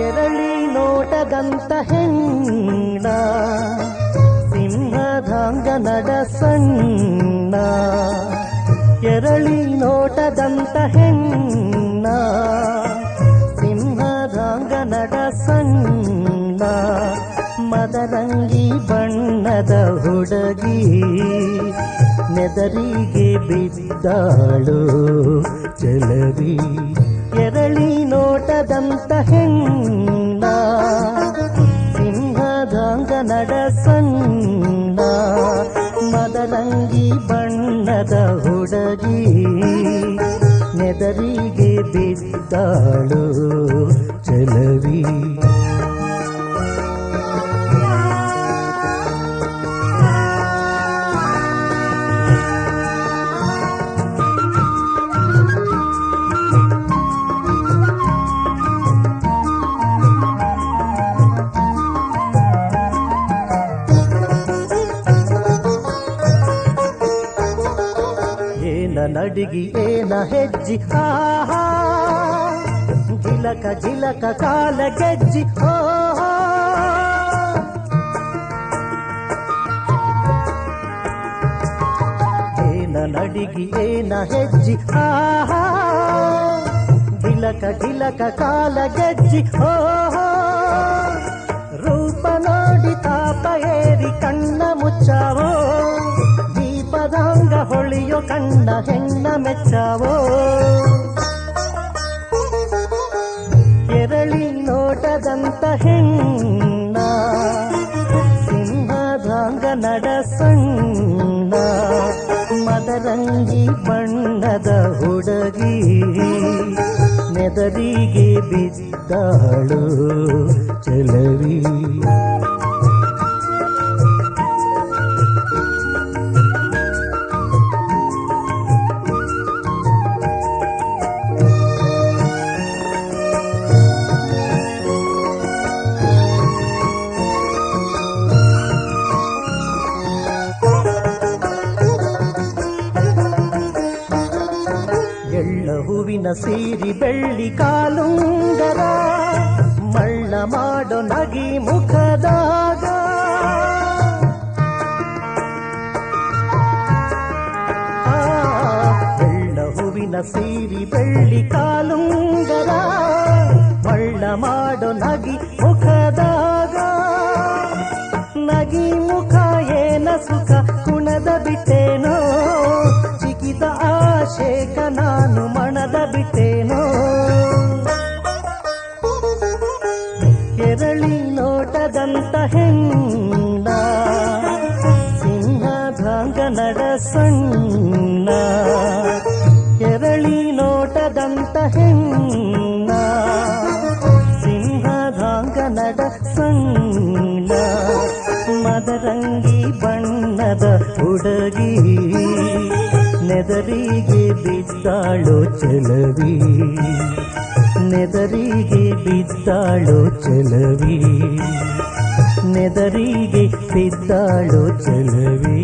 ಎರಳಿ ನೋಟದಂತ ಹೆಣ್ಣ ಸಿಂಹದಾಂಗ ನಡ ಸಣ್ಣ ಎರಳಿ ನೋಟದಂತ ಹೆಣ್ಣ ಸಿಂಹದಾಂಗ ನಡ ಸಣ್ಣ ಮದರಂಗಿ ಬಣ್ಣದ ಹುಡುಗಿ ನೆದರಿಗೆ ಬಿದ್ದಾಳು ಚಲವಿ ಎರಳಿ ನೋಟದಂತ ಹೆಣ್ಣ ಸಿಂಹದಾಂಗ ನಡ ಸಣ್ಣ ಮದರಂಗಿ ಬಣ್ಣದ ಹುಡುಗಿ ನೆದರಿಗೆ ಬಿದ್ದಾಳು ಚಲವಿ ನಡಿಗಿ ಏನ ಹೆಜ್ಜಿ ಆಹಾ ಜಿಲಕ ಜಿಲಕ ಕಾಲ ಗೆಜ್ಜಿ ಓಹೋ ಏನ ನಡಿಗಿ ಏನ ಹೆಜ್ಜಿ ಆಹಾ ಜಿಲಕ ಜಿಲಕ ಕಾಲ ಗೆಜ್ಜಿ ಓಹೋ ರೂಪ ನೋಡಿ ತಾಪ ಏರಿ ಕಣ್ಣ ಮುಚ್ಚಾವೋ ದೀಪದಾಂಗ ಹೊಳೆಯೋ ಕಣ್ಣ ಹೆಣ್ಣ ಮೆಚ್ಚಾವೋ ಎರಳಿ ನೋಟದಂತ ಹೆಣ್ಣ ಸಿಂಹದಾಂಗ ನಡ ಸಣ್ಣ ಮದರಂಗಿ ಬಣ್ಣದ ಹುಡುಗಿ ನೆದರಿಗೆ ಬಿದ್ದಾಳು ಚಲವಿ ಹೂವಿನ ಸೀರಿ ಬೆಳ್ಳಿ ಕಾಲುಂಗರ ಮಳ್ಳ ಮಾಡೋ ನಗಿ ಮುಖದಾಗ ಬೆಳ್ಳ ಹೂವಿನ ಸೀರಿ ಬೆಳ್ಳಿ ಕಾಲುಂಗರ ಮಳ್ಳ ಮಾಡೋ ನಗಿ ಮುಖದಾಗ ನಗಿ ಮುಖ ಏನ ಸುಖ ಕುಣದ ಬಿಟ್ಟೇನೋ ಚಿಕಿದ ಆಶೇಕ ನಾನು ಮಣದ ಬಿಟ್ಟೇನೋ ಎರಳಿ ನೋಟದಂತ ಹೆಣ್ಣ ಸಿಂಹದಾಂಗ ನಡ ಸಣ್ಣ ಎರಳಿ ನೋಟದಂತ ಹೆಣ್ಣ ಸಿಂಹದಾಂಗ ನಡ ಸಣ್ಣ ಮದರಂಗಿ ಬಣ್ಣದ ಹುಡುಗಿ ನೆದರಿಗೆ ಬಿದ್ದಾಳು ಚಲವಿ ನೆದರಿಗೆ ಬಿದ್ದಾಳು ಚಲವಿ ನೆದರಿಗೆ ಬಿದ್ದಾಳು ಚಲವಿ